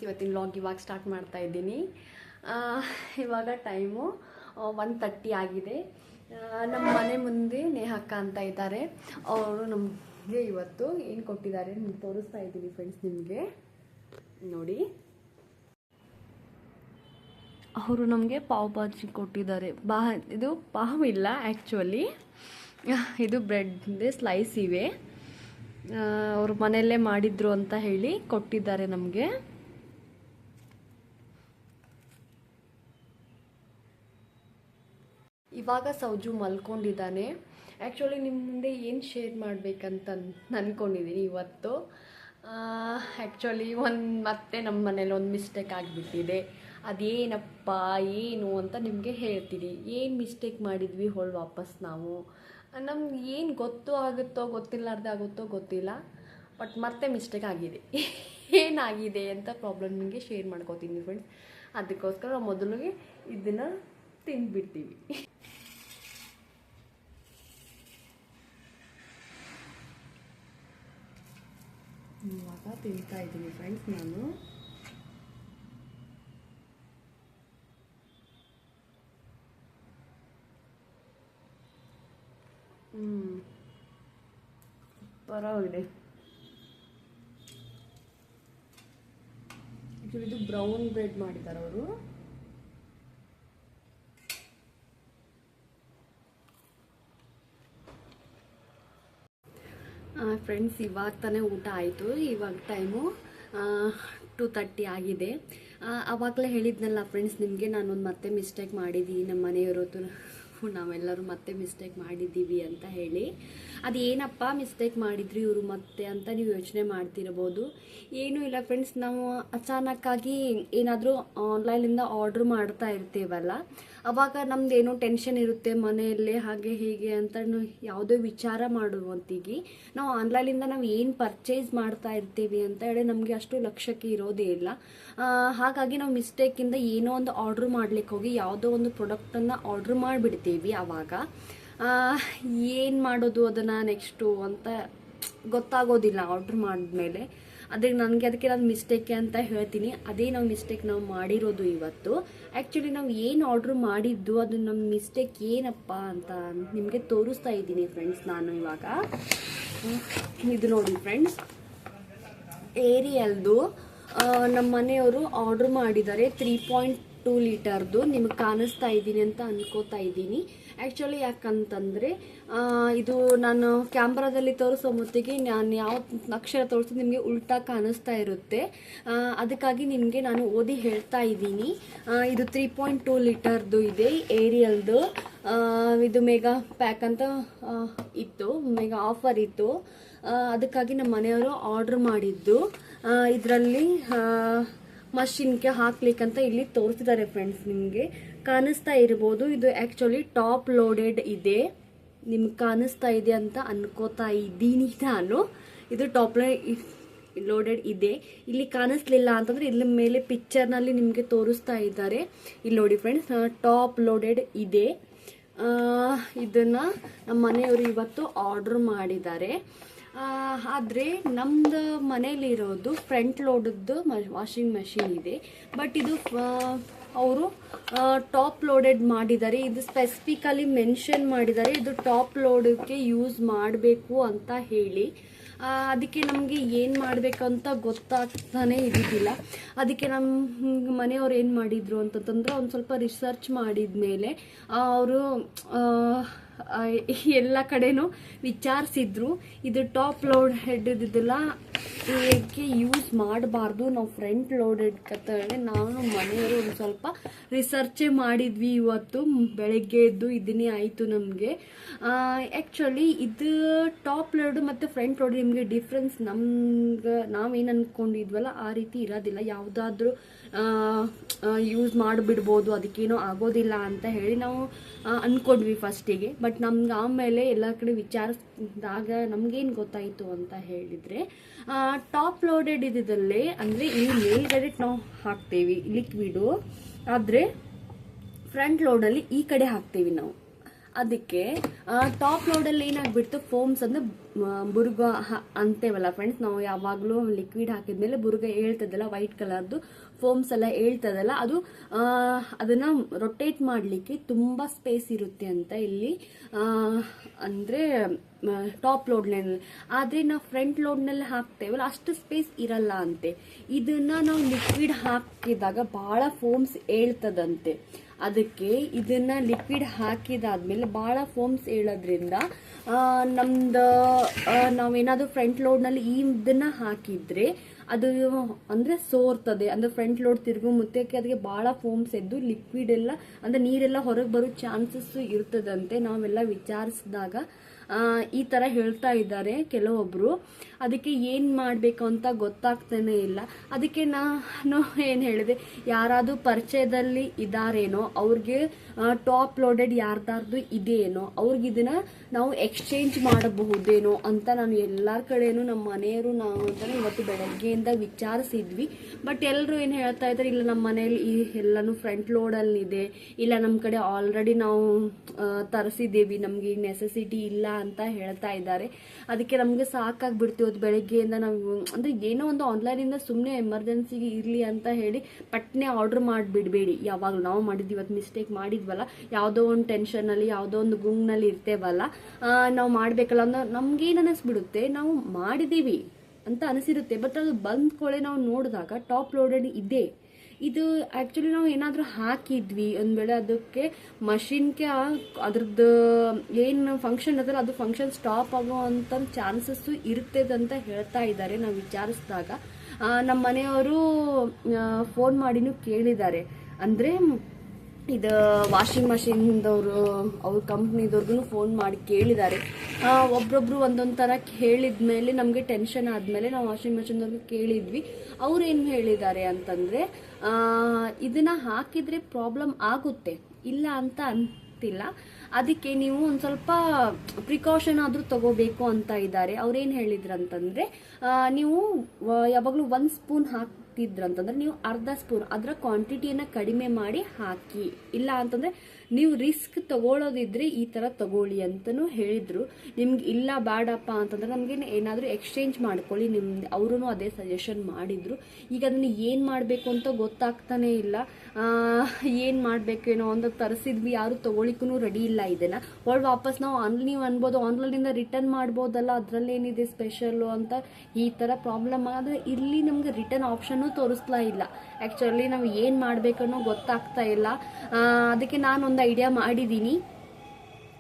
ಇವತ್ತಿನ ವ್ಲಾಗ್ ಇವಾಗ ಸ್ಟಾರ್ಟ್ ಮಾಡ್ತಾ ಇದ್ದೀನಿ. ಇವಾಗ ಟೈಮು 1:30 ಆಗಿದೆ. ನಮ್ಮ ಮನೆ ಮುಂದೆ ನೇಹಕ್ಕ ಅಂತ ಇದ್ದಾರೆ. ಅವರು ನಮಗೆ ಇವತ್ತು ಏನು ಕೊಟ್ಟಿದ್ದಾರೆ ನಿಮ್ಗೆ ತೋರಿಸ್ತಾ ಇದ್ದೀನಿ ಫ್ರೆಂಡ್ಸ್. ನಿಮಗೆ ನೋಡಿ, ಅವರು ನಮಗೆ ಪಾವ್ ಭಾಜಿ ಕೊಟ್ಟಿದ್ದಾರೆ. ಇದು ಪಾವ್ ಇಲ್ಲ ಆ್ಯಕ್ಚುಲಿ, ಇದು ಬ್ರೆಡ್ ಸ್ಲೈಸ್ ಇವೆ. ಅವರು ಮನೆಯಲ್ಲೇ ಮಾಡಿದ್ರು ಅಂತ ಹೇಳಿ ಕೊಟ್ಟಿದ್ದಾರೆ ನಮಗೆ. ಇವಾಗ ಸೌಜು ಮಲ್ಕೊಂಡಿದ್ದಾನೆ. ಆ್ಯಕ್ಚುಲಿ ನಿಮ್ಮ ಮುಂದೆ ಏನು ಶೇರ್ ಮಾಡಬೇಕಂತ ಅಂದ್ಕೊಂಡಿದ್ದೀನಿ ಇವತ್ತು. ಆ್ಯಕ್ಚುಲಿ ಮತ್ತೆ ನಮ್ಮ ಮನೇಲಿ ಒಂದು ಮಿಸ್ಟೇಕ್ ಆಗಿಬಿಟ್ಟಿದೆ. ಅದೇನಪ್ಪ ಏನು ಅಂತ ನಿಮಗೆ ಹೇಳ್ತೀನಿ. ಏನು ಮಿಸ್ಟೇಕ್ ಮಾಡಿದ್ವಿ ವಾಪಸ್ ನಾವು. ನಮ್ಗೆ ಏನು ಆಗುತ್ತೋ ಗೊತ್ತಿಲ್ಲಾರ್ದೆ ಆಗುತ್ತೋ ಗೊತ್ತಿಲ್ಲ, ಬಟ್ ಮತ್ತೆ ಮಿಸ್ಟೇಕ್ ಆಗಿದೆ. ಏನಾಗಿದೆ ಅಂತ ಪ್ರಾಬ್ಲಮ್ ನಿಮಗೆ ಶೇರ್ ಮಾಡ್ಕೋತೀನಿ ಫ್ರೆಂಡ್ಸ್. ಅದಕ್ಕೋಸ್ಕರ ನಾವು ಮೊದಲಿಗೆ ಇದನ್ನು ತಿಂದ್ಬಿಡ್ತೀವಿ. ಇವಾಗ ತಿಂತಾ ಇದ್ದೀನಿ ಫ್ರೆಂಡ್ಸ್ ನಾನು. ಪರವಾಗಿದೆ. ಇದು ಬ್ರೌನ್ ಬ್ರೆಡ್ ಮಾಡಿದ್ದಾರೆ ಅವರು. ಫ್ರೆಂಡ್ಸ್, ಇವಾಗ ತಾನೇ ಊಟ ಆಯಿತು. ಇವಾಗ ಟೈಮು 2:30 ಆಗಿದೆ. ಆವಾಗಲೇ ಹೇಳಿದ್ನಲ್ಲ ಫ್ರೆಂಡ್ಸ್ ನಿಮಗೆ, ನಾನೊಂದು ಮತ್ತೆ ಮಿಸ್ಟೇಕ್ ಮಾಡಿದ್ದೀನಿ. ನಮ್ಮ ಮನೆಯವರು ನಾವೆಲ್ಲರೂ ಮತ್ತೆ ಮಿಸ್ಟೇಕ್ ಮಾಡಿದ್ದೀವಿ ಅಂತ ಹೇಳಿ. ಅದು ಏನಪ್ಪ ಮಿಸ್ಟೇಕ್ ಮಾಡಿದ್ರಿ ಇವರು ಮತ್ತೆ ಅಂತ ನೀವು ಯೋಚನೆ ಮಾಡ್ತಿರಬಹುದು. ಏನೂ ಇಲ್ಲ ಫ್ರೆಂಡ್ಸ್, ನಾವು ಅಚಾನಕ್ಕಾಗಿ ಏನಾದರೂ ಆನ್ಲೈನಿಂದ ಆರ್ಡ್ರ್ ಮಾಡ್ತಾ ಇರ್ತೀವಲ್ಲ, ಅವಾಗ ನಮ್ದು ಏನೋ ಟೆನ್ಷನ್ ಇರುತ್ತೆ ಮನೆಯಲ್ಲೇ, ಹಾಗೆ ಹೀಗೆ ಅಂತ ಯಾವುದೋ ವಿಚಾರ ಮಾಡುವಂತಿಗೆ ನಾವು ಆನ್ಲೈನಿಂದ ನಾವು ಏನು ಪರ್ಚೇಸ್ ಮಾಡ್ತಾ ಇರ್ತೀವಿ ಅಂತ ಹೇಳಿ ನಮಗೆ ಅಷ್ಟು ಲಕ್ಷ್ಯಕ್ಕೆ ಇರೋದೇ ಇಲ್ಲ. ಹಾಗಾಗಿ ನಾವು ಮಿಸ್ಟೇಕಿಂದ ಏನೋ ಒಂದು ಆರ್ಡ್ರ್ ಮಾಡ್ಲಿಕ್ಕೆ ಹೋಗಿ ಯಾವುದೋ ಒಂದು ಪ್ರಾಡಕ್ಟನ್ನು ಆರ್ಡ್ರ್ ಮಾಡಿಬಿಡ್ತೀವಿ. ಆವಾಗ ಏನು ಮಾಡೋದು ಅದನ್ನು ನೆಕ್ಸ್ಟು ಅಂತ ಗೊತ್ತಾಗೋದಿಲ್ಲ ಆರ್ಡ್ರ್ ಮಾಡಿದ್ಮೇಲೆ. ಅದಕ್ಕೆ ನಾನು ಮಿಸ್ಟೇಕೆ ಅಂತ ಹೇಳ್ತೀನಿ. ಅದೇ ನಾವು ಮಿಸ್ಟೇಕ್ ನಾವು ಮಾಡಿರೋದು ಇವತ್ತು. ಆ್ಯಕ್ಚುಲಿ ನಾವು ಏನು ಆರ್ಡ್ರ್ ಮಾಡಿದ್ದು ಅದು ನಮ್ಮ ಮಿಸ್ಟೇಕ್ ಏನಪ್ಪ ಅಂತ ನಿಮಗೆ ತೋರಿಸ್ತಾ ಇದ್ದೀನಿ ಫ್ರೆಂಡ್ಸ್ ನಾನು ಇವಾಗ. ಇದು ನೋಡಿ ಫ್ರೆಂಡ್ಸ್, ಏರಿಯಲ್ದು ನಮ್ಮ ಮನೆಯವರು ಆರ್ಡ್ರ್ ಮಾಡಿದ್ದಾರೆ 3.2 ಲೀಟರ್ದು. ನಿಮಗೆ ಕಾಣಿಸ್ತಾ ಇದ್ದೀನಿ ಅಂತ ಅನ್ಕೋತಾ ಇದ್ದೀನಿ. ಆ್ಯಕ್ಚುಲಿ ಯಾಕಂತಂದರೆ ಇದು ನಾನು ಕ್ಯಾಮ್ರಾದಲ್ಲಿ ತೋರಿಸೋ ಮೊತ್ತಿಗೆ ನಾನು ಯಾವ ಅಕ್ಷರ ತೋರಿಸೋದು ನಿಮಗೆ ಉಲ್ಟಾ ಕಾಣಿಸ್ತಾ ಇರುತ್ತೆ. ಅದಕ್ಕಾಗಿ ನಿಮಗೆ ನಾನು ಓದಿ ಹೇಳ್ತಾ ಇದ್ದೀನಿ. ಇದು 3.2 ಲೀಟರ್ದು ಇದೆ ಏರಿಯಲ್ದು. ಇದು ಮೆಗಾ ಪ್ಯಾಕ್ ಅಂತ ಇತ್ತು, ಮೆಗಾ ಆಫರ್ ಇತ್ತು. ಅದಕ್ಕಾಗಿ ನಮ್ಮ ಮನೆಯವರು ಆರ್ಡ್ರ್ ಮಾಡಿದ್ದು. ಇದರಲ್ಲಿ ಮಷಿನ್ಗೆ ಹಾಕ್ಲಿಕ್ಕಂತ ಇಲ್ಲಿ ತೋರಿಸಿದ್ದಾರೆ ಫ್ರೆಂಡ್ಸ್. ನಿಮಗೆ ಕಾಣಿಸ್ತಾ ಇರ್ಬೋದು. ಇದು ಆ್ಯಕ್ಚುಲಿ ಟಾಪ್ ಲೋಡೆಡ್ ಇದೆ. ನಿಮ್ಗೆ ಕಾಣಿಸ್ತಾ ಇದೆ ಅಂತ ಅನ್ಕೋತಾ ಇದ್ದೀನಿ ನಾನು. ಇದು ಟಾಪ್ ಲೋಡೆಡ್ ಇದೆ. ಇಲ್ಲಿ ಕಾಣಿಸ್ಲಿಲ್ಲ ಅಂತಂದರೆ ಇಲ್ಲಿ ಮೇಲೆ ಪಿಕ್ಚರ್ನಲ್ಲಿ ನಿಮಗೆ ತೋರಿಸ್ತಾ ಇದ್ದಾರೆ. ಇಲ್ಲಿ ನೋಡಿ ಫ್ರೆಂಡ್ಸ್, ಟಾಪ್ ಲೋಡೆಡ್ ಇದೆ. ಇದನ್ನು ನಮ್ಮ ಮನೆಯವರು ಇವತ್ತು ಆರ್ಡ್ರ್ ಮಾಡಿದ್ದಾರೆ. ಆದರೆ ನಮ್ಮದು ಮನೇಲಿರೋದು ಫ್ರಂಟ್ ಲೋಡದ್ದು ವಾಷಿಂಗ್ ಮೆಷಿನ್ ಇದೆ. ಬಟ್ ಇದು ಅವರು ಟಾಪ್ ಲೋಡೆಡ್ ಮಾಡಿದ್ದಾರೆ. ಇದು ಸ್ಪೆಸಿಫಿಕಲಿ ಮೆನ್ಷನ್ ಮಾಡಿದ್ದಾರೆ, ಇದು ಟಾಪ್ ಲೋಡಕ್ಕೆ ಯೂಸ್ ಮಾಡಬೇಕು ಅಂತ ಹೇಳಿ. ಅದಕ್ಕೆ ನಮಗೆ ಏನು ಮಾಡಬೇಕಂತ ಗೊತ್ತಾಗ್ತಾನೆ ಇದ್ದಿದ್ದಿಲ್ಲ. ಅದಕ್ಕೆ ನಮ್ಮ ಮನೆಯವ್ರು ಏನು ಮಾಡಿದರು ಅಂತಂದ್ರೆ ಒಂದು ಸ್ವಲ್ಪ ರಿಸರ್ಚ್ ಮಾಡಿದ ಮೇಲೆ ಅವರು ಎಲ್ಲ ಕಡೆನೂ ವಿಚಾರಿಸಿದ್ರು. ಇದು ಟಾಪ್ ಲೋಡೆಡ್ ಇದೆಲ್ಲ ಇದಕ್ಕೆ ಯೂಸ್ ಮಾಡಬಾರ್ದು, ನಾವು ಫ್ರಂಟ್ ಲೋಡೆಡ್ ಕತ್ತೇಳಿ ನಾವು ಮನೆಯವರು ಒಂದು ಸ್ವಲ್ಪ ರಿಸರ್ಚೇ ಮಾಡಿದ್ವಿ. ಇವತ್ತು ಬೆಳಗ್ಗೆ ಎದ್ದು ಇದನ್ನೇ ಆಯಿತು ನಮಗೆ. ಆ್ಯಕ್ಚುಲಿ ಇದು ಟಾಪ್ ಲೋಡ್ ಮತ್ತು ಫ್ರಂಟ್ ಲೋಡ್ ನಿಮಗೆ ಡಿಫ್ರೆನ್ಸ್ ನಾವೇನು ಅಂದ್ಕೊಂಡಿದ್ವಲ್ಲ ಆ ರೀತಿ ಇರೋದಿಲ್ಲ. ಯಾವುದಾದ್ರೂ ಯೂಸ್ ಮಾಡಿಬಿಡ್ಬೋದು, ಅದಕ್ಕೇನೋ ಆಗೋದಿಲ್ಲ ಅಂತ ಹೇಳಿ ನಾವು ಅಂದ್ಕೊಂಡ್ವಿ ಫಸ್ಟಿಗೆ. ಬಟ್ ನಮ್ಗೆ ಆಮೇಲೆ ಎಲ್ಲ ಕಡೆ ವಿಚಾರಿಸಿದಾಗ ನಮಗೇನು ಗೊತ್ತಾಯಿತು ಅಂತ ಹೇಳಿದರೆ, ಟಾಪ್ ಲೋಡೆಡ್ ಇದ್ದಿದ್ದಲ್ಲೇ ಅಂದರೆ ಇಲ್ಲಿ ಮೇಲ್ಗಡೆ ನಾವು ಹಾಕ್ತೇವೆ ಲಿಕ್ವಿಡು, ಆದರೆ ಫ್ರಂಟ್ ಲೋಡಲ್ಲಿ ಈ ಕಡೆ ಹಾಕ್ತೇವೆ ನಾವು. ಅದಕ್ಕೆ ಟಾಪ್ ಲೋಡಲ್ಲಿ ಏನಾಗ್ಬಿಡ್ತು, ಫೋಮ್ಸ್ ಅಂದರೆ ಬುರ್ಗ ಅಂತೇವಲ್ಲ ಫ್ರೆಂಡ್ಸ್, ನಾವು ಯಾವಾಗಲೂ ಲಿಕ್ವಿಡ್ ಹಾಕಿದ್ಮೇಲೆ ಬುರ್ಗ ಹೇಳ್ತದಲ್ಲ ವೈಟ್ ಕಲರ್ದು ಫೋಮ್ಸ್ ಎಲ್ಲ ಹೇಳ್ತದಲ್ಲ, ಅದು ಅದನ್ನು ರೊಟೇಟ್ ಮಾಡಲಿಕ್ಕೆ ತುಂಬ ಸ್ಪೇಸ್ ಇರುತ್ತೆ ಅಂತ ಇಲ್ಲಿ, ಅಂದರೆ ಟಾಪ್ ಲೋಡ್ನಲ್ಲಿ. ಆದರೆ ನಾವು ಫ್ರಂಟ್ ಲೋಡ್ನಲ್ಲಿ ಹಾಕ್ತೇವಲ್ಲ ಅಷ್ಟು ಸ್ಪೇಸ್ ಇರಲ್ಲ ಅಂತೆ. ಇದನ್ನು ನಾವು ಲಿಕ್ವಿಡ್ ಹಾಕಿದಾಗ ಭಾಳ ಫೋಮ್ಸ್ ಹೇಳ್ತದಂತೆ. ಅದಕ್ಕೆ ಇದನ್ನು ಲಿಕ್ವಿಡ್ ಹಾಕಿದಾದ್ಮೇಲೆ ಭಾಳ ಫೋಮ್ಸ್ ಹೇಳೋದ್ರಿಂದ ನಮ್ದು ನಾವೇನಾದರೂ ಫ್ರಂಟ್ ಲೋಡ್ನಲ್ಲಿ ಇದನ್ನು ಹಾಕಿದರೆ ಅದು ಅಂದರೆ ಸೋರ್ತದೆ. ಅಂದರೆ ಫ್ರಂಟ್ ಲೋಡ್ ತಿರುಗು ಮುತ್ತಕ್ಕೆ ಅದಕ್ಕೆ ಭಾಳ ಫೋಮ್ಸ್ ಎದ್ದು ಲಿಕ್ವಿಡ್ ಎಲ್ಲ ಅಂದರೆ ನೀರೆಲ್ಲ ಹೊರಗೆ ಬರೋ ಚಾನ್ಸಸ್ ಇರ್ತದಂತೆ. ನಾವೆಲ್ಲ ವಿಚಾರಿಸಿದಾಗ ಈ ಥರ ಹೇಳ್ತಾ ಇದ್ದಾರೆ ಕೆಲವೊಬ್ಬರು. ಅದಕ್ಕೆ ಏನು ಮಾಡಬೇಕು ಅಂತ ಗೊತ್ತಾಗ್ತಾನೆ ಇಲ್ಲ. ಅದಕ್ಕೆ ನಾನು ಏನು ಹೇಳಿದೆ, ಯಾರಾದರೂ ಪರಿಚಯದಲ್ಲಿ ಇದ್ದಾರೇನೋ ಅವ್ರಿಗೆ ಟಾಪ್ ಲೋಡೆಡ್ ಯಾರ್ದಾರ್ದು ಇದೆಯೇನೋ ಅವ್ರಿಗೆ ಇದನ್ನು ನಾವು ಎಕ್ಸ್ಚೇಂಜ್ ಮಾಡಬಹುದೇನೋ ಅಂತ ನಾನು ಎಲ್ಲರ ಕಡೆಯೂ ನಮ್ಮ ಮನೆಯವರು ನಾವು ಅಂತಾನೆ ಇವತ್ತು ಬೆಳಗ್ಗೆಯಿಂದ ವಿಚಾರಿಸಿದ್ವಿ. ಬಟ್ ಎಲ್ಲರೂ ಏನು ಹೇಳ್ತಾ ಇದ್ದಾರೆ, ಇಲ್ಲ ನಮ್ಮ ಮನೆಯಲ್ಲಿ ಈ ಎಲ್ಲನೂ ಫ್ರಂಟ್ ಲೋಡಲ್ಲಿದೆ, ಇಲ್ಲ ನಮ್ಮ ಕಡೆ ಆಲ್ರೆಡಿ ನಾವು ತರಿಸಿದ್ದೀವಿ, ನಮಗೆ ಈ ನೆಸೆಸಿಟಿ ಇಲ್ಲ ಅಂತ ಹೇಳ್ತಾ ಇದ್ದಾರೆ. ಅದಕ್ಕೆ ನಮಗೆ ಸಾಕಾಗ್ಬಿಡ್ತು ಇವತ್ತು ಬೆಳಗ್ಗೆಯಿಂದ. ನಾವು ಅಂದರೆ ಏನೋ ಒಂದು ಆನ್ಲೈನಿಂದ ಸುಮ್ಮನೆ ಎಮರ್ಜೆನ್ಸಿಗೆ ಇರಲಿ ಅಂತ ಹೇಳಿ ಪಟ್ನೆ ಆರ್ಡ್ರ್ ಮಾಡಿಬಿಡಬೇಡಿ. ಯಾವಾಗಲೂ ನಾವು ಮಾಡಿದ್ವಿ, ಇವತ್ತು ಮಿಸ್ಟೇಕ್ ಮಾಡಿದ್ವಲ್ಲ, ಯಾವುದೋ ಒಂದು ಟೆನ್ಷನಲ್ಲಿ ಯಾವುದೋ ಒಂದು ಗುಂಗ್ನಲ್ಲಿ ಇರ್ತೇವಲ್ಲ, ನಾವು ಮಾಡಬೇಕಲ್ಲ ಅನ್ನೋ ನಮಗೇನು ಅನ್ನಿಸ್ಬಿಡುತ್ತೆ, ನಾವು ಮಾಡಿದ್ದೀವಿ ಅಂತ ಅನಿಸಿರುತ್ತೆ. ಬಟ್ ಅದು ಬಂದ್ಕೊಳ್ಳೆ ನಾವು ನೋಡಿದಾಗ ಟಾಪ್ ಲೋಡೆಡ್ ಇದೆ. ಇದು ಆ್ಯಕ್ಚುಲಿ ನಾವು ಏನಾದರೂ ಹಾಕಿದ್ವಿ ಒಂದು ವೇಳೆ ಅದಕ್ಕೆ ಮಷಿನ್ಗೆ ಅದ್ರದ್ದು ಏನು ಫಂಕ್ಷನ್ ಅದಲ್ಲ ಅದು ಫಂಕ್ಷನ್ ಸ್ಟಾಪ್ ಆಗೋ ಅಂಥ ಚಾನ್ಸಸ್ಸು ಇರ್ತದೆ ಅಂತ ಹೇಳ್ತಾ ಇದ್ದಾರೆ ನಾವು ವಿಚಾರಿಸಿದಾಗ. ನಮ್ಮ ಮನೆಯವರು ಫೋನ್ ಮಾಡಿನೂ ಕೇಳಿದ್ದಾರೆ. ಅಂದರೆ ಇದು ವಾಷಿಂಗ್ ಮಷಿನ್ದವರು ಅವ್ರ ಕಂಪ್ನಿದವ್ರಿಗೂ ಫೋನ್ ಮಾಡಿ ಕೇಳಿದ್ದಾರೆ. ಒಬ್ರೊಬ್ರು ಒಂದೊಂದು ಥರ ಕೇಳಿದ ಮೇಲೆ ನಮಗೆ ಟೆನ್ಷನ್ ಆದಮೇಲೆ ನಾವು ವಾಷಿಂಗ್ ಮಷಿನ್ದವ್ರಿಗೆ ಕೇಳಿದ್ವಿ. ಅವ್ರು ಏನು ಹೇಳಿದ್ದಾರೆ ಅಂತಂದರೆ, ಇದನ್ನು ಹಾಕಿದರೆ ಪ್ರಾಬ್ಲಮ್ ಆಗುತ್ತೆ, ಇಲ್ಲ ಅಂತ ಅಂತಿಲ್ಲ, ಅದಕ್ಕೆ ನೀವು ಒಂದು ಸ್ವಲ್ಪ ಪ್ರಿಕಾಷನ್ ಆದರೂ ತಗೋಬೇಕು ಅಂತ ಇದ್ದಾರೆ. ಅವ್ರೇನು ಹೇಳಿದ್ರು ಅಂತಂದರೆ, ನೀವು ಯಾವಾಗಲೂ 1 ಸ್ಪೂನ್ ಹಾಕ್ತಿದ್ರಂತಂದ್ರೆ ನೀವು ಅರ್ಧ ಸ್ಪೂನ್ ಅದರ ಕ್ವಾಂಟಿಟಿಯನ್ನು ಕಡಿಮೆ ಮಾಡಿ ಹಾಕಿ, ಇಲ್ಲ ಅಂತಂದರೆ ನೀವು ರಿಸ್ಕ್ ತಗೊಳ್ಳೋದಿದ್ರೆ ಈ ಥರ ತಗೊಳ್ಳಿ ಅಂತಲೂ ಹೇಳಿದರು. ನಿಮ್ಗೆ ಇಲ್ಲ ಬೇಡಪ್ಪ ಅಂತಂದ್ರೆ ನಮಗೆ ಏನಾದರೂ ಎಕ್ಸ್ಚೇಂಜ್ ಮಾಡ್ಕೊಳ್ಳಿ ಅವರು ಅದೇ ಸಜೆಷನ್ ಮಾಡಿದರು. ಈಗ ಅದನ್ನು ಏನು ಮಾಡಬೇಕು ಅಂತ ಗೊತ್ತಾಗ್ತಾನೇ ಇಲ್ಲ. ಏನು ಮಾಡಬೇಕೇನೋ ಅಂತ ತರಿಸಿದ್ವಿ, ಯಾರು ತೊಗೊಳಿಕ್ಕೂ ರೆಡಿ ಇಲ್ಲ. ಇದನ್ನು ವಾಪಸ್ ನಾವು ನೀವು ಅನ್ಬೋದು ಆನ್ಲೈನಿಂದ ರಿಟರ್ನ್ ಮಾಡ್ಬೋದಲ್ಲ, ಅದರಲ್ಲಿ ಏನಿದೆ ಸ್ಪೆಷಲ್ಲು ಅಂತ. ಈ ಥರ ಪ್ರಾಬ್ಲಮ್ ಆದರೆ ಇಲ್ಲಿ ನಮಗೆ ರಿಟರ್ನ್ ಆಪ್ಷನ್ನು ತೋರಿಸ್ತಾ ಇಲ್ಲ. ಆ್ಯಕ್ಚುಲಿ ನಾವು ಏನು ಮಾಡಬೇಕನ್ನೋ ಗೊತ್ತಾಗ್ತಾ ಇಲ್ಲ. ಅದಕ್ಕೆ ನಾನೊಂದು ಐಡಿಯಾ ಮಾಡಿದ್ದೀನಿ.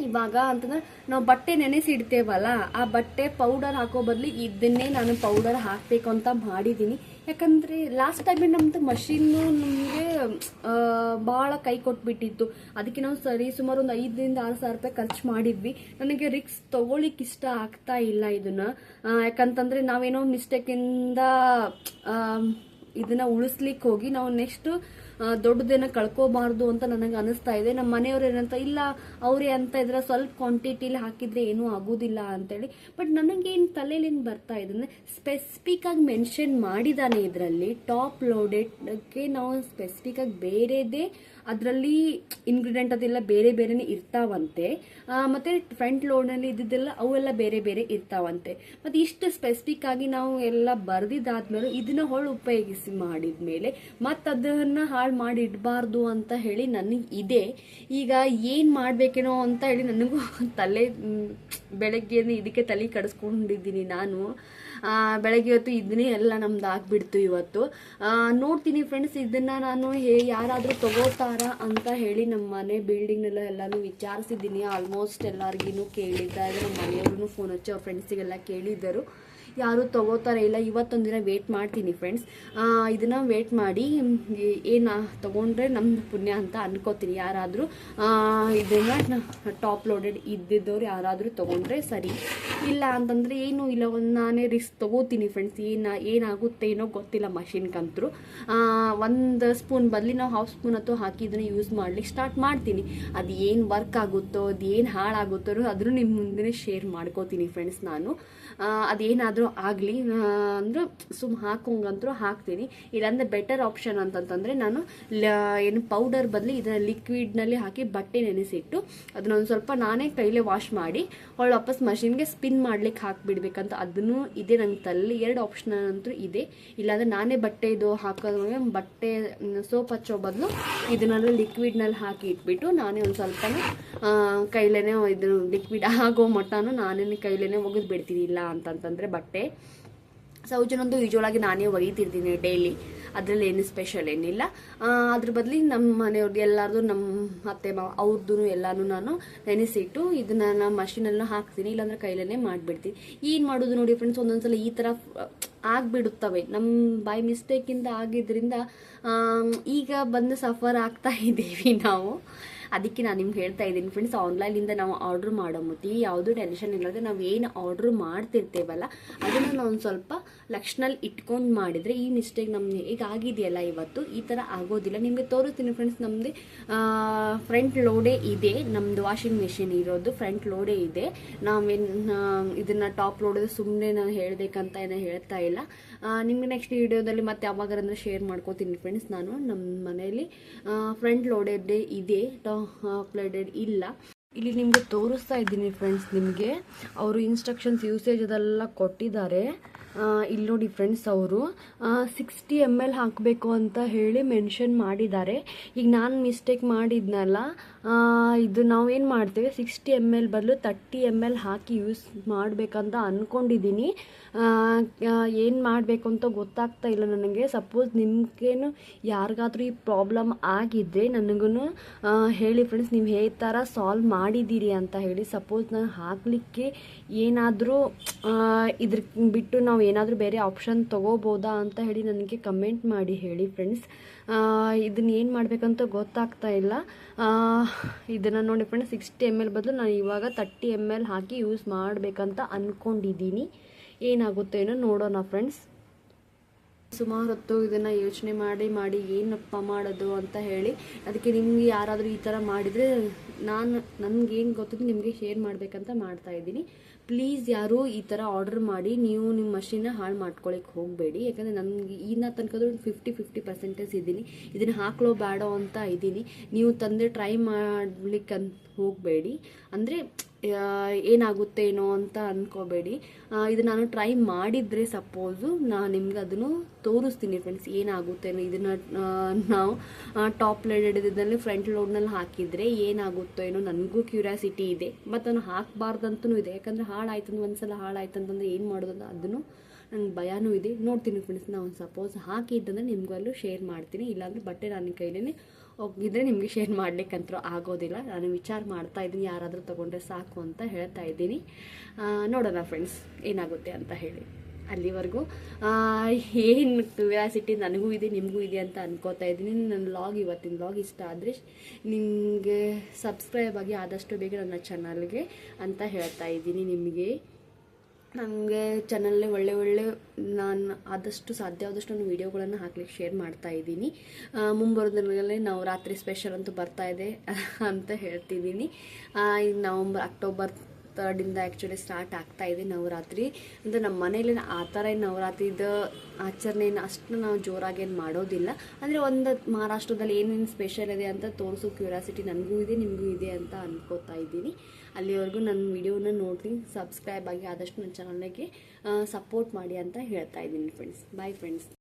ಇವಾಗ ಅಂತಂದ್ರೆ ನಾವು ಬಟ್ಟೆ ನೆನೆಸಿಡ್ತೇವಲ್ಲ, ಆ ಬಟ್ಟೆ ಪೌಡರ್ ಹಾಕೋ ಬದಲು ಇದನ್ನೇ ನಾನು ಪೌಡರ್ ಹಾಕಬೇಕು ಅಂತ ಮಾಡಿದ್ದೀನಿ. ಯಾಕಂದರೆ ಲಾಸ್ಟ್ ಟೈಮೇ ನಮ್ಮದು ಮಷೀನು ನಮಗೆ ಭಾಳ ಕೈ ಕೊಟ್ಬಿಟ್ಟಿತ್ತು. ಅದಕ್ಕೆ ನಾವು ಸುಮಾರು ಒಂದು 5,000 to 6,000 ರೂಪಾಯಿ ಖರ್ಚು ಮಾಡಿದ್ವಿ. ನನಗೆ ರಿಕ್ಸ್ ತೊಗೊಳಿಕ್ಕೆ ಇಷ್ಟ ಆಗ್ತಾ ಇಲ್ಲ ಇದನ್ನು. ಯಾಕಂತಂದರೆ ನಾವೇನೋ ಮಿಸ್ಟೇಕಿಂದ ಇದನ್ನು ಉಳಿಸ್ಲಿಕ್ಕೆ ಹೋಗಿ ನಾವು ನೆಕ್ಸ್ಟು ದೊಡ್ಡದೇನ ಕಳ್ಕೋಬಾರ್ದು ಅಂತ ನನಗೆ ಅನಿಸ್ತಾ ಇದೆ. ನಮ್ಮ ಮನೆಯವ್ರು ಏನಂತ ಇಲ್ಲ, ಅವರೇ ಅಂತ ಇದ್ರೆ ಸ್ವಲ್ಪ ಕ್ವಾಂಟಿಟಿಲಿ ಹಾಕಿದರೆ ಏನೂ ಆಗೋದಿಲ್ಲ ಅಂತೇಳಿ. ಬಟ್ ನನಗೇನು ತಲೆಯಲ್ಲೇನು ಬರ್ತಾ ಇದೆ ಅಂದರೆ, ಸ್ಪೆಸಿಫಿಕ್ಕಾಗಿ ಮೆನ್ಷನ್ ಮಾಡಿದ್ದಾನೆ ಇದರಲ್ಲಿ. ಟಾಪ್ ಲೋಡೆಡ್ಗೆ ನಾವು ಸ್ಪೆಸಿಫಿಕ್ಕಾಗಿ ಬೇರೆದೇ ಅದರಲ್ಲಿ ಇಂಗ್ರೀಡಿಯೆಂಟ್ ಅದೆಲ್ಲ ಬೇರೆ ಬೇರೆನೇ ಇರ್ತಾವಂತೆ. ಮತ್ತು ಫ್ರಂಟ್ ಲೋಡ್ನಲ್ಲಿ ಇದ್ದಿದ್ದೆಲ್ಲ ಅವೆಲ್ಲ ಬೇರೆ ಬೇರೆ ಇರ್ತಾವಂತೆ. ಮತ್ತು ಇಷ್ಟು ಸ್ಪೆಸಿಫಿಕ್ ಆಗಿ ನಾವು ಎಲ್ಲ ಬರೆದಿದ್ದಾದ್ಮೇಲೆ ಇದನ್ನ ಹೊಳ್ಳು ಉಪಯೋಗಿಸಿ ಮಾಡಿದ್ಮೇಲೆ ಮತ್ತು ಅದನ್ನು ಹಾಳು ಮಾಡಿ ಇಡಬಾರ್ದು ಅಂತ ಹೇಳಿ ನನಗೆ ಇದೆ. ಈಗ ಏನು ಮಾಡಬೇಕೇನೋ ಅಂತ ಹೇಳಿ ನನಗೂ ಬೆಳಗ್ಗೆ ಇದಕ್ಕೆ ತಲೆ ಕಡಿಸ್ಕೊಂಡಿದ್ದೀನಿ ನಾನು. ಬೆಳಗ್ಗೆ ಇವತ್ತು ಇದನ್ನೇ ಎಲ್ಲ ನಮ್ದು ಆಗಿಬಿಡ್ತು ಇವತ್ತು. ನೋಡ್ತೀನಿ ಫ್ರೆಂಡ್ಸ್, ಇದನ್ನು ನಾನು ಯಾರಾದರೂ ತಗೋತಾರಾ ಅಂತ ಹೇಳಿ ನಮ್ಮ ಮನೆ ಬಿಲ್ಡಿಂಗ್ನೆಲ್ಲ ಎಲ್ಲನೂ ವಿಚಾರಿಸಿದ್ದೀನಿ. ಆಲ್ಮೋಸ್ಟ್ ಎಲ್ಲರಿಗೂ ಕೇಳಿದ್ದಾಗ ನಮ್ಮ ಮನೆಯವ್ರೂ ಫೋನ್ ಹಚ್ಚಿ ಅವ್ರ ಫ್ರೆಂಡ್ಸಿಗೆಲ್ಲ ಕೇಳಿದ್ದರು. ಯಾರು ತಗೋತಾರೆ ಇಲ್ಲ, ಇವತ್ತೊಂದು ದಿನ ವೇಟ್ ಮಾಡ್ತೀನಿ ಫ್ರೆಂಡ್ಸ್. ಇದನ್ನು ವೇಟ್ ಮಾಡಿ ಏನು ತೊಗೊಂಡ್ರೆ ನಮ್ಮದು ಪುಣ್ಯ ಅಂತ ಅನ್ಕೋತೀನಿ. ಯಾರಾದರೂ ಇದನ್ನು ಟಾಪ್ ಲೋಡೆಡ್ ಇದ್ದಿದ್ದವ್ರು ಯಾರಾದರೂ ತೊಗೊಂಡ್ರೆ ಸರಿ, ಇಲ್ಲ ಅಂತಂದರೆ ಏನೂ ಇಲ್ಲ, ನಾನೇ ರಿಸ್ಕ್ ತೊಗೋತೀನಿ ಫ್ರೆಂಡ್ಸ್. ಏನಾಗುತ್ತೆ ಏನೋ ಗೊತ್ತಿಲ್ಲ ಮಷಿನ್ಗಂತರೂ. 1 ಸ್ಪೂನ್ ಬದಲಿ ನಾವು 1/2 ಸ್ಪೂನ್ ಅಥವಾ ಹಾಕಿ ಇದನ್ನು ಯೂಸ್ ಮಾಡ್ಲಿಕ್ಕೆ ಸ್ಟಾರ್ಟ್ ಮಾಡ್ತೀನಿ. ಅದು ಏನು ವರ್ಕ್ ಆಗುತ್ತೋ, ಅದು ಏನು ಹಾಳಾಗುತ್ತೋ ಅದ್ರೂ ನಿಮ್ಮ ಮುಂದೆ ಶೇರ್ ಮಾಡ್ಕೋತೀನಿ ಫ್ರೆಂಡ್ಸ್ ನಾನು. ಅದೇನಾದರೂ ಆಗಲಿ ಅಂದ್ರೆ ಹಾಕೋಂಗಂತೂ ಹಾಕ್ತೀನಿ. ಇಲ್ಲಾಂದರೆ ಬೆಟರ್ ಆಪ್ಷನ್ ಅಂತಂತಂದರೆ ನಾನು ಏನು ಪೌಡರ್ ಬದಲು ಇದನ್ನು ಲಿಕ್ವಿಡ್ನಲ್ಲಿ ಹಾಕಿ ಬಟ್ಟೆ ನೆನೆಸಿಟ್ಟು ಅದನ್ನ ಒಂದು ಸ್ವಲ್ಪ ನಾನೇ ಕೈಲೇ ವಾಶ್ ಮಾಡಿ ಅವಳು ವಾಪಸ್ ಮಷಿನ್ಗೆ ಸ್ಪಿನ್ ಮಾಡ್ಲಿಕ್ಕೆ ಹಾಕಿಬಿಡ್ಬೇಕಂತ ಅದನ್ನು ಇದೆ ನನ್ನ ತಲೆ. 2 ಆಪ್ಷನ್ ಅಂತೂ ಇದೆ. ಇಲ್ಲಾಂದರೆ ನಾನೇ ಬಟ್ಟೆ ಇದು ಹಾಕೋದ್ರೆ ಬಟ್ಟೆ ಸೋಪ್ ಹಚ್ಚೋ ಬದಲು ಇದನ್ನೆಲ್ಲ ಲಿಕ್ವಿಡ್ನಲ್ಲಿ ಹಾಕಿ ಇಟ್ಬಿಟ್ಟು ನಾನೇ ಒಂದು ಸ್ವಲ್ಪ ಕೈಲೇನೆ ಇದು ಲಿಕ್ವಿಡ್ ಆಗೋ ಮಟ್ಟನೂ ನಾನೇ ಕೈಲೇನೆ ಒಗೆದು ಬಿಡ್ತೀನಿ. ಇಲ್ಲ ಅಂತಂತಂದರೆ ಬಟ್ಟೆ ಸೌಜನಂದು ಯೂಶ್ವಲಾಗಿ ನಾನೇ ಒಗಿತಿರ್ತೀನಿ ಡೈಲಿ, ಅದರಲ್ಲಿ ಏನು ಸ್ಪೆಷಲ್ ಏನಿಲ್ಲ. ಅದ್ರ ಬದಲಿಗೆ ನಮ್ಮ ಮನೆಯವ್ರದ್ದು ಎಲ್ಲರದು ನಮ್ಮ ಅತ್ತೆ ಮಾವ ಅವ್ರದ್ದು ಎಲ್ಲನೂ ನಾನು ನೆನೆಸಿಟ್ಟು ಇದನ್ನ ನಾನು ಮಷಿನಲ್ಲಿ ಹಾಕ್ತೀನಿ, ಇಲ್ಲಾಂದ್ರೆ ಕೈಲೇ ಮಾಡಿಬಿಡ್ತೀನಿ. ಏನು ಮಾಡೋದು ನೋಡಿ ಫ್ರೆಂಡ್ಸ್, ಒಂದೊಂದ್ಸಲ ಈ ಥರ ಆಗಿಬಿಡುತ್ತವೆ ನಮ್ಮ ಬೈ ಮಿಸ್ಟೇಕಿಂದ ಆಗಿದ್ದರಿಂದ ಈಗ ಬಂದು ಸಫರ್ ಆಗ್ತಾ ಇದ್ದೀವಿ ನಾವು. ಅದಕ್ಕೆ ನಾನು ನಿಮ್ಗೆ ಹೇಳ್ತಾ ಇದ್ದೀನಿ ಫ್ರೆಂಡ್ಸ್, ಆನ್ಲೈನಿಂದ ನಾವು ಆರ್ಡ್ರ್ ಮಾಡೋ ಮತ್ತೆ ಯಾವುದೂ ಟೆನ್ಷನ್ ಇಲ್ಲದೆ ನಾವು ಏನು ಆರ್ಡ್ರ್ ಮಾಡ್ತಿರ್ತೇವಲ್ಲ ಅದನ್ನು ನಾವು ಒಂದು ಸ್ವಲ್ಪ ಲಕ್ಷಣಲ್ಲಿ ಇಟ್ಕೊಂಡು ಮಾಡಿದರೆ ಈ ಮಿಸ್ಟೇಕ್ ನಮ್ಗೆ ಈಗ ಆಗಿದೆಯಲ್ಲ ಇವತ್ತು ಈ ಥರ ಆಗೋದಿಲ್ಲ. ನಿಮಗೆ ತೋರಿಸ್ತೀನಿ ಫ್ರೆಂಡ್ಸ್, ನಮ್ಮದು ಫ್ರಂಟ್ ಲೋಡೇ ಇದೆ, ನಮ್ಮದು ವಾಷಿಂಗ್ ಮೆಷಿನ್ ಇರೋದು ಫ್ರಂಟ್ ಲೋಡೇ ಇದೆ. ನಾವೇನು ಇದನ್ನು ಟಾಪ್ ಲೋಡ್ ಸುಮ್ಮನೆ ನಾನು ಹೇಳಬೇಕಂತ ಏನೋ ಹೇಳ್ತಾ ಇಲ್ಲ. ನಿಮಗೆ ನೆಕ್ಸ್ಟ್ ವಿಡಿಯೋದಲ್ಲಿ ಮತ್ತೆ ಯಾವಾಗಾರಂದ್ರೆ ಶೇರ್ ಮಾಡ್ಕೋತೀನಿ ಫ್ರೆಂಡ್ಸ್. ನಾನು ನಮ್ಮ ಮನೆಯಲ್ಲಿ ಫ್ರಂಟ್ ಲೋಡೆಡ್ ಇದೆ, ಟಾಪ್ ಲೋಡೆಡ್ ಇಲ್ಲ. ಇಲ್ಲಿ ನಿಮಗೆ ತೋರಿಸ್ತಾ ಇದ್ದೀನಿ ಫ್ರೆಂಡ್ಸ್, ನಿಮಗೆ ಅವರು ಇನ್ಸ್ಟ್ರಕ್ಷನ್ಸ್ ಯೂಸೇಜ್ ಅದೆಲ್ಲ ಕೊಟ್ಟಿದ್ದಾರೆ. ಇಲ್ಲಿ ನೋಡಿ ಫ್ರೆಂಡ್ಸ್, ಅವರು 60 ml ಹಾಕಬೇಕು ಅಂತ ಹೇಳಿ ಮೆನ್ಷನ್ ಮಾಡಿದ್ದಾರೆ. ಈಗ ನಾನು ಮಿಸ್ಟೇಕ್ ಮಾಡಿದ್ನಲ್ಲ, ಇದು ನಾವೇನು ಮಾಡ್ತೇವೆ 60 ml ಬದಲು 30 ml ಹಾಕಿ ಯೂಸ್ ಮಾಡಬೇಕಂತ ಅಂದ್ಕೊಂಡಿದ್ದೀನಿ. ಏನು ಮಾಡಬೇಕು ಅಂತ ಗೊತ್ತಾಗ್ತಾ ಇಲ್ಲ ನನಗೆ. ಸಪೋಸ್ ನಿಮಗೇನು ಯಾರಿಗಾದ್ರೂ ಈ ಪ್ರಾಬ್ಲಮ್ ಆಗಿದ್ದರೆ ನನಗೂ ಹೇಳಿ ಫ್ರೆಂಡ್ಸ್, ನೀವು ಹೇಗೆ ಥರ ಸಾಲ್ವ್ ಮಾಡಿದ್ದೀರಿ ಅಂತ ಹೇಳಿ. ಸಪೋಸ್ ನಾನು ಹಾಕಲಿಕ್ಕೆ ಏನಾದರೂ ಇದ್ರ ಬಿಟ್ಟು ನಾವು ಏನಾದರೂ ಬೇರೆ ಆಪ್ಷನ್ ತೊಗೋಬೋದಾ ಅಂತ ಹೇಳಿ ನನಗೆ ಕಮೆಂಟ್ ಮಾಡಿ ಹೇಳಿ ಫ್ರೆಂಡ್ಸ್. ಇದನ್ನು ಏನು ಮಾಡಬೇಕಂತ ಗೊತ್ತಾಗ್ತಾ ಇಲ್ಲ. ಇದನ್ನು ನೋಡಿ ಫ್ರೆಂಡ್ಸ್, 60 ml ಬದಲು ನಾನು ಇವಾಗ 30 ml ಹಾಕಿ ಯೂಸ್ ಮಾಡಬೇಕಂತ ಅಂದ್ಕೊಂಡಿದ್ದೀನಿ. ಏನಾಗುತ್ತೆ ಏನೋ ನೋಡೋಣ ಫ್ರೆಂಡ್ಸ್. ಸುಮಾರು ಹೊತ್ತು ಇದನ್ನು ಯೋಚನೆ ಮಾಡಿ ಏನಪ್ಪ ಮಾಡೋದು ಅಂತ ಹೇಳಿ, ಅದಕ್ಕೆ ನಿಮಗೆ ಯಾರಾದರೂ ಈ ಥರ ಮಾಡಿದರೆ ನನಗೇನು ಗೊತ್ತಿದ್ದು ನಿಮಗೆ ಶೇರ್ ಮಾಡಬೇಕಂತ ಮಾಡ್ತಾಯಿದ್ದೀನಿ. ಪ್ಲೀಸ್ ಯಾರೂ ಈ ಥರ ಆರ್ಡರ್ ಮಾಡಿ ನೀವು ನಿಮ್ಮ ಮಷೀನ ಹಾಳು ಮಾಡ್ಕೊಳ್ಳಿಕ್ಕೆ ಹೋಗಬೇಡಿ. ಯಾಕಂದರೆ ನನಗೆ ಇನ್ನ ತನಕದ್ದು 50% ಇದ್ದೀನಿ, ಇದನ್ನು ಹಾಕ್ಲೋ ಬೇಡೋ ಅಂತ ಇದ್ದೀನಿ. ನೀವು ತಂದೆ ಟ್ರೈ ಮಾಡ್ಲಿಕ್ಕೆ ಹೋಗಬೇಡಿ, ಅಂದರೆ ಏನಾಗುತ್ತೆ ಏನೋ ಅಂತ ಅಂದ್ಕೋಬೇಡಿ. ಇದು ನಾನು ಟ್ರೈ ಮಾಡಿದರೆ ಸಪೋಸು ನಾನು ನಿಮ್ಗೆ ಅದನ್ನು ತೋರಿಸ್ತೀನಿ ಫ್ರೆಂಡ್ಸ್, ಏನಾಗುತ್ತೇನೋ. ಇದನ್ನು ನಾವು ಟಾಪ್ ಲೋಡೆಡ್ ಇದರಲ್ಲಿ ಫ್ರಂಟ್ ಲೋಡ್ನಲ್ಲಿ ಹಾಕಿದರೆ ಏನಾಗುತ್ತೋ ಏನೋ ನನಗೂ ಕ್ಯೂರಿಯಾಸಿಟಿ ಇದೆ. ಮತ್ತು ನಾನು ಹಾಕಬಾರ್ದಂತೂ ಇದೆ, ಯಾಕಂದರೆ ಹಾಳಾಯ್ತಂದ್ರೆ ಒಂದ್ಸಲ ಹಾಳಾಯ್ತಂತಂದ್ರೆ ಏನು ಮಾಡೋದು ಅಂತ ಅದನ್ನು ನನಗೆ ಭಯನೂ ಇದೆ. ನೋಡ್ತೀನಿ ಫ್ರೆಂಡ್ಸ್, ನಾವು ಸಪೋಸ್ ಹಾಕಿದ್ದಂದ್ರೆ ನಿಮಗಲ್ಲೂ ಶೇರ್ ಮಾಡ್ತೀನಿ. ಇಲ್ಲಾಂದರೆ ಬಟ್ಟೆ ನನ್ನ ಕೈಲೇ ಹೋಗಿದ್ರೆ ನಿಮಗೆ ಶೇರ್ ಮಾಡ್ಲಿಕ್ಕಂತೂ ಆಗೋದಿಲ್ಲ. ನಾನು ವಿಚಾರ ಮಾಡ್ತಾ ಇದ್ದೀನಿ, ಯಾರಾದರೂ ತೊಗೊಂಡ್ರೆ ಸಾಕು ಅಂತ ಹೇಳ್ತಾ ಇದ್ದೀನಿ. ನೋಡೋಣ ಫ್ರೆಂಡ್ಸ್ ಏನಾಗುತ್ತೆ ಅಂತ ಹೇಳಿ. ಅಲ್ಲಿವರೆಗೂ ಏನು ಕ್ಯೂರಿಯಾಸಿಟಿ ನನಗೂ ಇದೆ ನಿಮಗೂ ಇದೆ ಅಂತ ಅನ್ಕೋತಾ ಇದ್ದೀನಿ. ನನ್ನ ಇವತ್ತಿನ ಲಾಗ್ ಇಷ್ಟ ಆದರೆ ನಿಮಗೆ ಸಬ್ಸ್ಕ್ರೈಬ್ ಆಗಿ ಆದಷ್ಟು ಬೇಗ ನನ್ನ ಚಾನಲ್ಗೆ ಅಂತ ಹೇಳ್ತಾ ಇದ್ದೀನಿ. ನಿಮಗೆ ನನಗೆ ಚಾನಲ್ಲೇ ಒಳ್ಳೆ ನಾನು ಆದಷ್ಟು ಸಾಧ್ಯವಾದಷ್ಟು ನಾನು ವೀಡಿಯೋಗಳನ್ನು ಹಾಕ್ಲಿಕ್ಕೆ ಶೇರ್ ಮಾಡ್ತಾ ಇದ್ದೀನಿ. ಮುಂಬರೋದ್ರಲ್ಲಿ ನವರಾತ್ರಿ ಸ್ಪೆಷಲ್ ಅಂತೂ ಬರ್ತಾ ಇದೆ ಅಂತ ಹೇಳ್ತಿದ್ದೀನಿ. ಅಕ್ಟೋಬರ್ 3ರಿಂದ ಆ್ಯಕ್ಚುಲಿ ಸ್ಟಾರ್ಟ್ ಆಗ್ತಾ ಇದೆ ನವರಾತ್ರಿ. ಅಂದರೆ ನಮ್ಮ ಮನೇಲಿ ಆ ಥರ ಏನು ನವರಾತ್ರಿದ ಆಚರಣೆಯನ್ನು ಅಷ್ಟು ನಾವು ಜೋರಾಗೇನು ಮಾಡೋದಿಲ್ಲ. ಅಂದರೆ ಒಂದು ಮಹಾರಾಷ್ಟ್ರದಲ್ಲಿ ಏನೇನು ಸ್ಪೆಷಲ್ ಇದೆ ಅಂತ ತೋರಿಸೋ ಕ್ಯೂರಿಯಾಸಿಟಿ ನನಗೂ ಇದೆ ನಿಮಗೂ ಇದೆ ಅಂತ ಅನ್ಕೋತಾ ಇದ್ದೀನಿ. ಅಲ್ಲಿವರೆಗೂ ನನ್ನ ವಿಡಿಯೋನ ನೋಡಿ ಸಬ್ಸ್ಕ್ರೈಬ್ ಆಗಿ ಆದಷ್ಟು ನನ್ನ ಚಾನಲ್ಗೆ ಸಪೋರ್ಟ್ ಮಾಡಿ ಅಂತ ಹೇಳ್ತಾ ಇದ್ದೀನಿ ಫ್ರೆಂಡ್ಸ್. Bye friends.